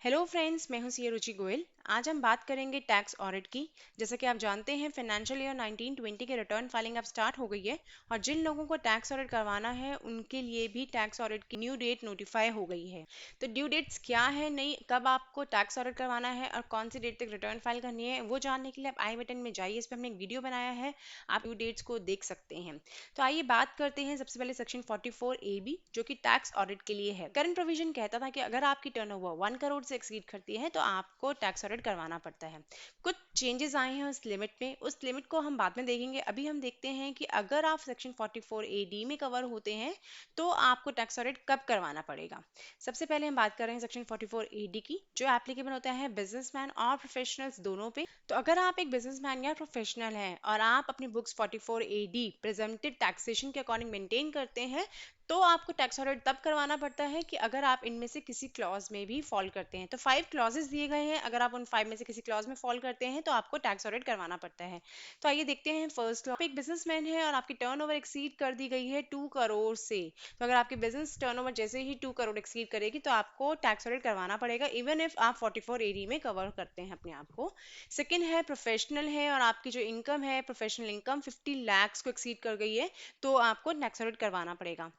Hello friends, मैं हूं सी रुचि गोयल। आज हम बात करेंगे टैक्स ऑडिट की। जैसा कि आप जानते हैं, फाइनेंशियल ईयर 1920 के रिटर्न फाइलिंग अब स्टार्ट हो गई है और जिन लोगों को टैक्स ऑडिट करवाना है उनके लिए भी टैक्स ऑडिट की न्यू डेट नोटिफाई हो गई है। तो ड्यू डेट्स क्या है, नहीं कब आपको टैक्स ऑडिट करवाना है और कौन सी डेट तक रिटर्न फाइल करनी है, वो जानने के लिए आप आई बटन में जाइए। इस पर हमने एक वीडियो बनाया है, आप ड्यू डेट्स को देख सकते हैं। तो आइए बात करते हैं सबसे पहले सेक्शन 44 AB, जो कि टैक्स ऑडिट के लिए है। करंट प्रोविजन कहता था कि अगर आपकी टर्नओवर 1 करोड़ से एक्सीड करती है तो आपको टैक्स ऑडिट करवाना पड़ता है। कुछ चेंजेस आए हैं उस लिमिट में, उस लिमिट को हम बाद में देखेंगे। अभी हम देखते हैं कि अगर आप सेक्शन 44 AD में कवर होते हैं तो आपको टैक्स ऑडिट कब करवाना पड़ेगा। सबसे पहले हम बात कर रहे हैं सेक्शन 44 AD की, जो एप्लीकेबल होता है बिजनेसमैन और प्रोफेशनल्स दोनों पे। तो अगर आप एक बिजनेसमैन या प्रोफेशनल हैं और आप अपनी बुक्स 44 AD प्रेजेंटेड टैक्सेशन के अकॉर्डिंग मेंटेन करते हैं तो आपको टैक्स ऑडिट तब करवाना पड़ता है कि अगर आप इनमें से किसी क्लॉज में भी फॉल करते हैं। तो 5 क्लॉजेस दिए गए हैं, अगर आप उन 5 में से किसी क्लॉज में फॉल करते हैं तो आपको टैक्स ऑडिट करवाना पड़ता है। तो आइए देखते हैं फर्स्ट क्लॉज। आप एक बिजनेसमैन है और आपकी टर्नओवर एक्सीड कर दी गई है 2 करोड़ से। तो अगर आपकी बिजनेस टर्नओवर जैसे ही 2 करोड़ एक्सीड करेगी तो आपको टैक्स ऑडिट करवाना पड़ेगा, इवन इफ आप 44 AD में कवर करते हैं अपने आप को। सेकेंड है प्रोफेशनल है और आपकी जो इनकम है, प्रोफेशनल इनकम 50 लाख को एक्सीड कर गई है तो आपको टैक्स ऑडिट करवाना पड़ेगा।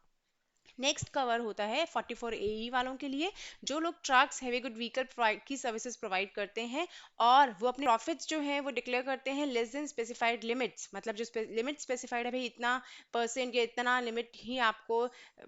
नेक्स्ट कवर होता है 44 AE वालों के लिए, जो लोग ट्रक्स, हैवी गुड व्हीकल की सर्विसेज प्रोवाइड करते हैं और वो अपने प्रॉफिट्स जो है वो डिक्लेयर करते हैं लेस देन स्पेसिफाइड लिमिट्स। मतलब जो लिमिट स्पेसिफाइड है भाई, इतना परसेंट या इतना लिमिट ही आपको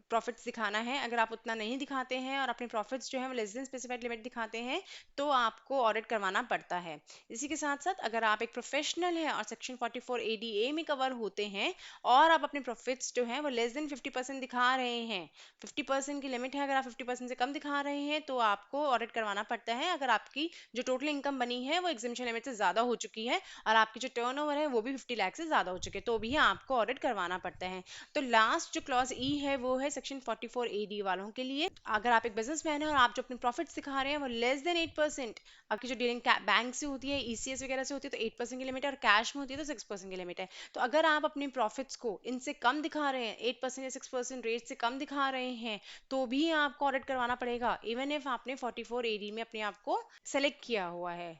प्रॉफिट्स दिखाना है। अगर आप उतना नहीं दिखाते हैं और अपने प्रॉफिट्स जो है वो लेस देन स्पेसिफाइड लिमिट दिखाते हैं तो आपको ऑडिट करवाना पड़ता है। इसी के साथ साथ अगर आप एक प्रोफेशनल है और सेक्शन 44 ADA में कवर होते हैं और आप अपने प्रॉफिट्स जो है वो लेस देन 50% दिखा रहे हैं, 50% की लिमिट है, अगर आप 50% से कम दिखा रहे हैं तो आपको ऑडिट करवाना पड़ता है। अगर आपकी जो टोटल इनकम बनी है वो एग्जेम्पशन लिमिट से ज्यादा हो चुकी है और आपकी जो टर्नओवर है वो भी 50 लाख से ज्यादा हो चुके हैं तो भी आपको ऑडिट करवाना पड़ता है। तो लास्ट जो क्लॉज ई है वो है सेक्शन 44 AD वालों के लिए। अगर आप एक बिजनेसमैन है और आप जो अपने प्रॉफिट्स दिखा रहे हैं वो लेस देन 8%, आपकी जो डीलिंग बैंक से होती है, ईसीएस वगैरह से होती है तो 8% की लिमिट है और कैश में होती है तो 6% की लिमिट है। तो अगर आप अपने प्रॉफिट्स को इनसे कम दिखा रहे हैं, 8% या 6% रेट से कम दिखा रहे हैं तो भी आपको ऑडिट करवाना पड़ेगा, इवन इफ आपने 44 AD में अपने आप को सेलेक्ट किया हुआ है।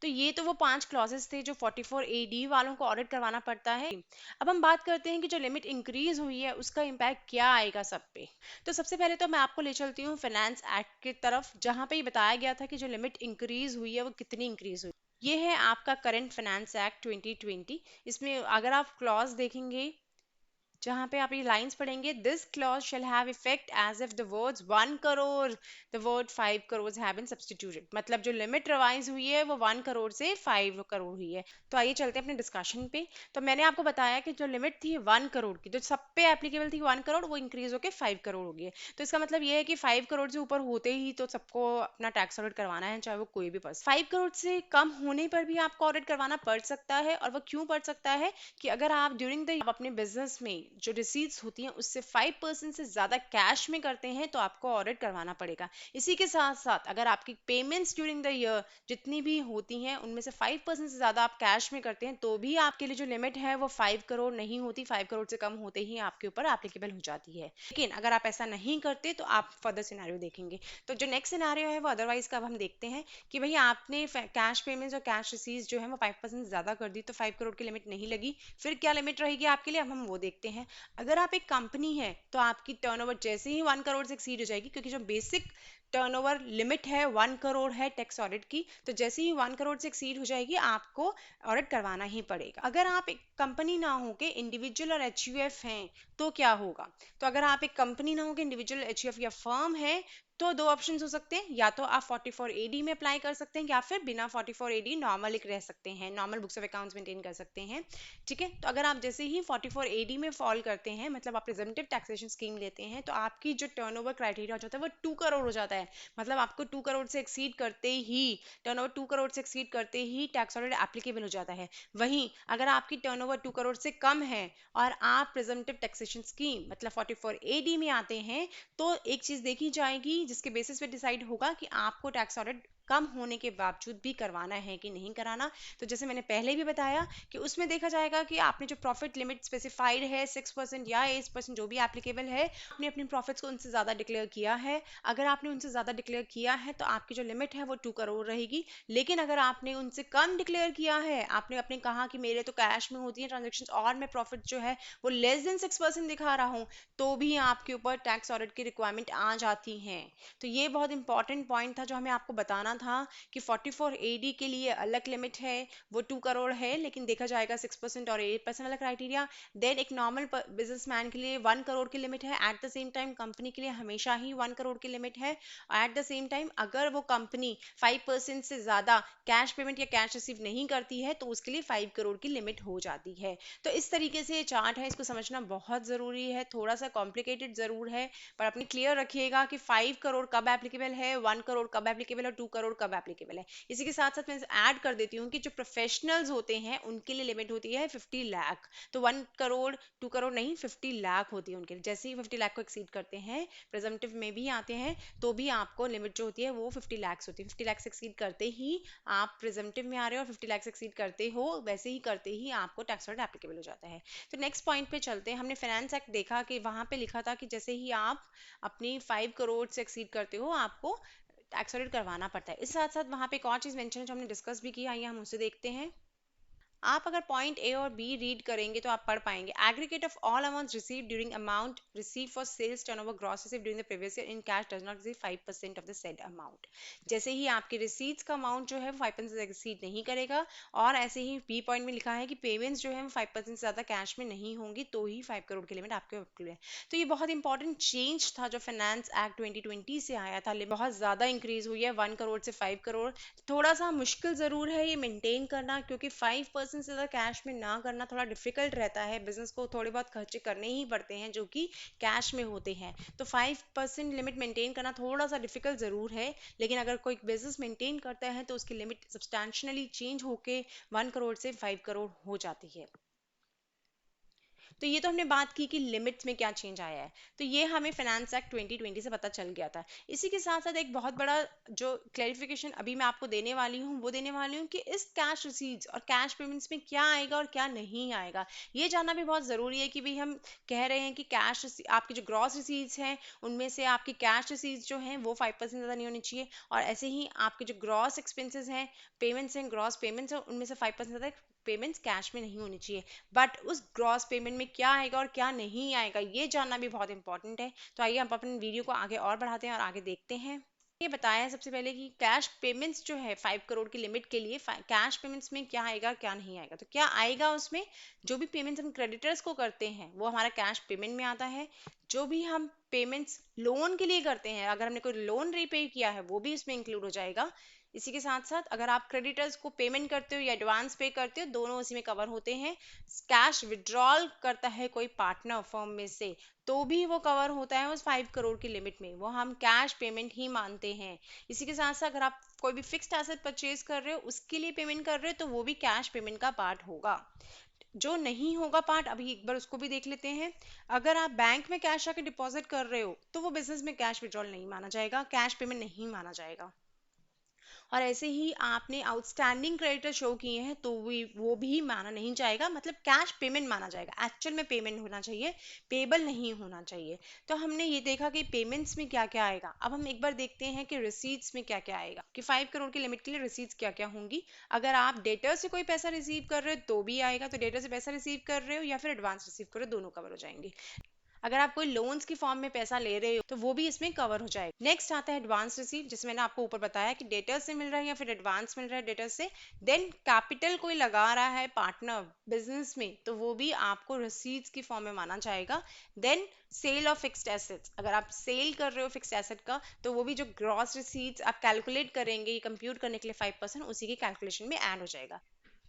तो ये तो वो 5 क्लॉजेस थे जो 44 AD वालों को ऑडिट करवाना पड़ता है। अब हम बात करते हैं कि जो लिमिट इंक्रीज हुई है उसका इम्पैक्ट क्या आएगा सब पे। तो सबसे पहले तो मैं आपको ले चलती हूँ फाइनेंस एक्ट की तरफ, जहाँ पे ये बताया गया था कि जो लिमिट इंक्रीज हुई है वो कितनी इंक्रीज हुई। ये है आपका करंट फाइनेंस एक्ट 2020। इसमें अगर आप क्लॉज देखेंगे जहां पे आप ये लाइंस पढ़ेंगे, this clause shall have effect as if the words 1 crore the word 5 crore have been substituted. मतलब जो लिमिट रिवाइज हुई है वो 1 करोड़ से 5 करोड़ हुई है। तो आइए चलते हैं अपने डिस्कशन पे। तो मैंने आपको बताया कि जो लिमिट थी 1 करोड़ की, जो सब पे एप्लीकेबल थी 1 करोड़, वो इंक्रीज होकर 5 करोड़ हो गई है। तो इसका मतलब ये है कि 5 करोड़ से ऊपर होते ही तो सबको अपना टैक्स ऑडिट करवाना है, चाहे वो कोई भी पर्सन। 5 करोड़ से कम होने पर भी आपको ऑडिट करवाना पड़ सकता है। और वो क्यों पड़ सकता है कि अगर आप ड्यूरिंग द अपने बिजनेस में जो रिसीट्स होती हैं उससे 5% से ज्यादा कैश में करते हैं तो आपको ऑडिट करवाना पड़ेगा। इसी के साथ साथ अगर आपकी पेमेंट्स ड्यूरिंग द ईयर जितनी भी होती हैं उनमें से 5% से ज्यादा आप कैश में करते हैं तो भी आपके लिए जो लिमिट है वो 5 करोड़ नहीं होती, 5 करोड़ से कम होते ही आपके ऊपर एप्लीकेबल हो जाती है। लेकिन अगर आप ऐसा नहीं करते तो आप फर्दर सिनेरियो देखेंगे। तो जो नेक्स्ट सिनेरियो है वो अदरवाइज का अब हम देखते हैं कि भाई आपने कैश पेमेंट्स और कैश रिसीट्स जो है वो 5% ज्यादा कर दी तो 5 करोड़ की लिमिट नहीं लगी, फिर क्या लिमिट रहेगी आपके लिए, अब हम वो देखते हैं। अगर आप एक कंपनी है तो आपकी टर्नओवर जैसे ही 1 करोड़ से एक्सीड हो जाएगी, क्योंकि जो बेसिक टर्नओवर लिमिट है 1 करोड़ है टैक्स ऑडिट की, तो जैसे ही 1 करोड़ से एक्सीड हो जाएगी आपको ऑडिट करवाना ही पड़ेगा। अगर आप एक कंपनी ना हो के इंडिविजुअल और एचयूएफ हैं तो क्या होगा। तो अगर आप एक कंपनी ना हो के इंडिविजुअल, एचयूएफ या फर्म है तो दो ऑप्शन हो सकते हैं, या तो आप 44 AD में अप्लाई कर सकते हैं या फिर बिना 44 AD नॉर्मल एक रह सकते हैं, normal books of accounts maintain कर सकते हैं। ठीक है, तो अगर आप जैसे ही 44 AD में फॉल करते हैं, मतलब आप प्रिजम्पटिव टैक्सेशन स्कीम लेते हैं, तो आपकी जो टर्नओवर क्राइटेरिया हो जाता है वो 2 करोड़ हो जाता है। मतलब आपको 2 करोड़ से एक्सीड करते ही, टर्नओवर 2 करोड़ से एक्सीड करते ही टैक्स ऑडिट एप्लीकेबल हो जाता है। वहीं अगर आपकी टर्नओवर 2 करोड़ से कम है और आप प्रिजम्पटिव टैक्सेशन स्कीम मतलब 44 AD में आते हैं तो एक चीज देखी जाएगी जिसके बेसिस पे डिसाइड होगा कि आपको टैक्स ऑडिट कम होने के बावजूद भी करवाना है कि नहीं कराना। तो जैसे मैंने पहले भी बताया कि उसमें देखा जाएगा कि आपने जो प्रॉफिट लिमिट स्पेसिफाइड है 6% या 8% जो भी एप्लीकेबल है, आपने अपने प्रॉफिट्स को उनसे ज़्यादा डिक्लेयर किया है। अगर आपने उनसे ज़्यादा डिक्लेयर किया है तो आपकी जो लिमिट है वो 2 करोड़ रहेगी। लेकिन अगर आपने उनसे कम डिक्लेयर किया है, आपने अपने कहा कि मेरे तो कैश में होती है ट्रांजेक्शन और मैं प्रॉफिट जो है वो लेस देन 6% दिखा रहा हूँ, तो भी आपके ऊपर टैक्स ऑडिट की रिक्वायरमेंट आ जाती है। तो ये बहुत इंपॉर्टेंट पॉइंट था जो हमें आपको बताना था कि 44AD के लिए अलग लिमिट है, वो 2 करोड़ है, लेकिन देखा जाएगा 6% और 8% वाला क्राइटेरिया। देन एक नॉर्मल बिजनेसमैन के लिए 1 करोड़ की लिमिट है। At the same time company के लिए हमेशा ही 1 करोड़ की लिमिट है। एट द सेम टाइम अगर वो कंपनी 5% से ज्यादा कैश पेमेंट या कैश रिसीव नहीं करती है तो उसके लिए 5 करोड़ की लिमिट हो जाती है। तो इस तरीके से ये चार्ट है, इसको समझना बहुत जरूरी है, थोड़ा सा कॉम्प्लिकेटेड जरूर है, पर अपनी क्लियर रखिएगा कि 5 करोड़ कब एप्लीकेबल है, 1 करोड़ कब एप्लीकेबल है, 2 करोड़ कब एप्लीकेबल है। इसी के साथ साथ मैं ऐड कर देती हूँ कि जो प्रोफेशनल्स होते हैं उनके लिए लिमिट होती है 50 लाख। तो 1 करोड़ 2 करोड़ नहीं, 50 लाख होती है उनके लिए। जैसे ही 50 लाख को एक्सीड करते हैं, प्रेजम्पटिव में भी आते हैं, तो भी आपको लिमिट जो होती है वो 50 लाख होती है। 50 लाख से एक्सीड करते ही आप प्रेजम्पटिव में आ रहे हो, और 50 लाख से एक्सीड करते हो वैसे ही करते ही आपको टैक्स ऑडिट एप्लीकेबल हो जाता है। तो नेक्स्ट पॉइंट पे चलते हैं। हमने फाइनेंस एक्ट देखा कि वहां पे लिखा था कि जैसे ही आप अपनी 5 करोड़ से एक्सीड करते हो आपको टैक्स ऑडिट करवाना पड़ता है। इसके साथ साथ वहां पे एक और चीज मेंशन है जो हमने डिस्कस भी किया, आइए हम उसे देखते हैं। आप अगर पॉइंट ए और बी रीड करेंगे तो आप पढ़ पाएंगे, aggregate of all amounts received during amount receive for sales turnover gross receive during the previous year in cash does not exceed 5% of the said amount. जैसे ही आपके रिसीट्स का अमाउंट जो है वो 5% से एक्सीड नहीं करेगा, और ऐसे ही बी पॉइंट में लिखा है कि पेमेंट्स जो है वो 5% से ज्यादा कैश में नहीं होंगी तो ही 5 करोड़ की लिमिट आपके अप्रूव है। तो ये बहुत इंपॉर्टेंट चेंज था जो फाइनेंस एक्ट 2020 से आया था। बहुत ज्यादा इंक्रीज हुई है 1 करोड़ से 5 करोड़। थोड़ा सा मुश्किल जरूर है ये मेंटेन करना, क्योंकि 5% से ज़्यादा कैश में ना करना थोड़ा डिफिकल्ट रहता है। बिजनेस को थोड़े बहुत खर्चे करने ही पड़ते हैं जो कि कैश में होते हैं। तो 5% लिमिट मेंटेन करना थोड़ा सा डिफिकल्ट जरूर है, लेकिन अगर कोई बिजनेस मेंटेन करता है तो उसकी लिमिट सब्सटैंशियली चेंज होके 1 करोड़ से 5 करोड़ हो जाती है। तो ये तो हमने बात की कि लिमिट्स में क्या चेंज आया है, तो ये हमें फाइनेंस एक्ट 2020 से पता चल गया था। इसी के साथ साथ एक बहुत बड़ा जो क्लैरिफिकेशन अभी मैं आपको देने वाली हूँ वो देने वाली हूँ कि इस कैश रिसीट्स और कैश पेमेंट्स में क्या आएगा और क्या नहीं आएगा। ये जानना भी बहुत ज़रूरी है कि भाई हम कह रहे हैं कि कैश आपकी जो ग्रॉस रिसीट्स हैं उनमें से आपकी कैश रिसीट्स जो हैं वो 5% ज़्यादा नहीं होनी चाहिए, और ऐसे ही आपके जो ग्रॉस एक्सपेंसेस हैं, पेमेंट्स हैं, ग्रॉस पेमेंट्स हैं, उनमें से 5% ज़्यादा पेमेंट्स कैश में नहीं होनी चाहिए। बट उस ग्रॉस पेमेंट में क्या आएगा और क्या नहीं आएगा ये जानना भी बहुत इंपॉर्टेंट है। तो आइए हम अपने वीडियो को आगे और बढ़ाते हैं और आगे देखते हैं। ये बताया है सबसे पहले कि कैश पेमेंट्स जो है 5 करोड़ की लिमिट के लिए कैश पेमेंट्स में क्या आएगा क्या नहीं आएगा। तो क्या आएगा उसमें, जो भी पेमेंट्स हम क्रेडिटर्स को करते हैं वो हमारा कैश पेमेंट में आता है। जो भी हम पेमेंट्स लोन के लिए करते हैं, अगर हमने कोई लोन रीपे किया है वो भी इसमें इंक्लूड हो जाएगा। इसी के साथ साथ अगर आप क्रेडिटर्स को पेमेंट करते हो या एडवांस पे करते हो, दोनों उसी में कवर होते हैं। कैश विड्रॉल करता है कोई पार्टनर फर्म में से तो भी वो कवर होता है उस 5 करोड़ की लिमिट में, वो हम कैश पेमेंट ही मानते हैं। इसी के साथ साथ अगर आप कोई भी फिक्स्ड एसेट परचेज कर रहे हो उसके लिए पेमेंट कर रहे हो तो वो भी कैश पेमेंट का पार्ट होगा। जो नहीं होगा पार्ट अभी एक बार उसको भी देख लेते हैं। अगर आप बैंक में कैश आके डिपॉजिट कर रहे हो तो वो बिजनेस में कैश विड्रॉल नहीं माना जाएगा, कैश पेमेंट नहीं माना जाएगा। और ऐसे ही आपने आउटस्टैंडिंग क्रेडिटर शो किए हैं तो वो भी माना नहीं जाएगा, मतलब कैश पेमेंट माना जाएगा, एक्चुअल में पेमेंट होना चाहिए, पेबल नहीं होना चाहिए। तो हमने ये देखा कि पेमेंट्स में क्या क्या आएगा। अब हम एक बार देखते हैं कि रिसीट्स में क्या क्या आएगा, कि 5 करोड़ की लिमिट के लिए रिसीट्स क्या क्या होंगी। अगर आप डेटर से कोई पैसा रिसीव कर रहे हो तो भी आएगा, तो डेटर से पैसा रिसीव कर रहे हो या फिर एडवांस रिसीव कर रहे हो दोनों कवर हो जाएंगे। अगर आप कोई लोन्स की फॉर्म में पैसा ले रहे हो तो वो भी इसमें कवर हो जाएगा। नेक्स्ट आता है एडवांस रिसीव, जिसमें मैंने आपको ऊपर बताया कि डेटर से मिल रहा है या फिर एडवांस मिल रहा है डेटर से। देन कैपिटल कोई लगा रहा है पार्टनर बिजनेस में तो वो भी आपको रसीद्स की फॉर्म में माना जाएगा। Then sale of fixed assets, अगर आप सेल कर रहे हो फिक्स्ड एसेट का तो वो भी जो ग्रॉस रिसीट्स आप कैलकुलेट करेंगे कंप्यूट करने के लिए 5% उसी की कैलकुलेशन में ऐड हो जाएगा।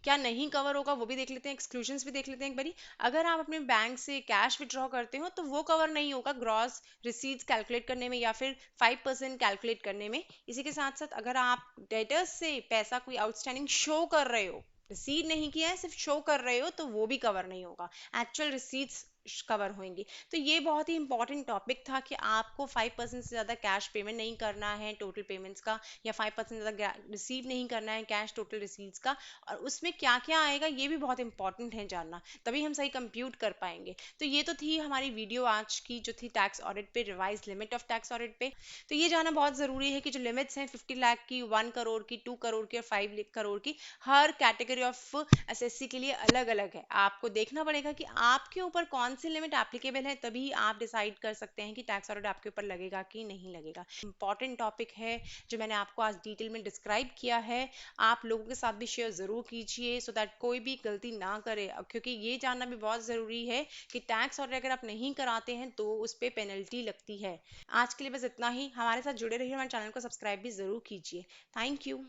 क्या नहीं कवर होगा वो भी देख लेते हैं, एक्सक्लूजन्स भी देख लेते हैं एक बारी। अगर आप अपने बैंक से कैश विड्रॉ करते हो तो वो कवर नहीं होगा ग्रॉस रिसीट्स कैलकुलेट करने में या फिर 5% कैलकुलेट करने में। इसी के साथ साथ अगर आप डेटर्स से पैसा कोई आउटस्टैंडिंग शो कर रहे हो, रिसीव नहीं किया है सिर्फ शो कर रहे हो, तो वो भी कवर नहीं होगा। एक्चुअल रिसीट्स कवर होंगे। तो ये बहुत ही इंपॉर्टेंट टॉपिक था कि आपको 5% से ज़्यादा कैश पेमेंट नहीं करना है टोटल पेमेंट्स का, या 5% ज़्यादा रिसीव नहीं करना है कैश टोटल रिसीट्स का, और उसमें क्या क्या आएगा ये भी बहुत इंपॉर्टेंट है जानना, तभी हम सही कंप्यूट कर पाएंगे। तो ये तो थी हमारी वीडियो आज की जो थी टैक्स ऑडिट पे, revise limit of tax audit पे। तो ये जानना बहुत ज़रूरी है कि जो लिमिट्स हैं 50 लाख की, 1 करोड़ की, 2 करोड़ की और 5 करोड़ की, हर कैटेगरी ऑफ एसएससी के लिए अलग अलग है। आपको देखना पड़ेगा कि आपके ऊपर कौन सी लिमिट एप्लीकेबल है, तभी आप डिसाइड कर सकते हैं कि टैक्स ऑडिट आपके ऊपर लगेगा कि नहीं लगेगा। इंपॉर्टेंट टॉपिक है जो मैंने आपको आज डिटेल में डिस्क्राइब किया है। आप लोगों के साथ भी शेयर ज़रूर कीजिए सो दैट कोई भी गलती ना करे, क्योंकि ये जानना भी बहुत ज़रूरी है कि टैक्स ऑडिट अगर आप नहीं कराते हैं तो उस पर पेनल्टी लगती है। आज के लिए बस इतना ही। हमारे साथ जुड़े रहिए, हमारे चैनल को सब्सक्राइब भी ज़रूर कीजिए। Thank you.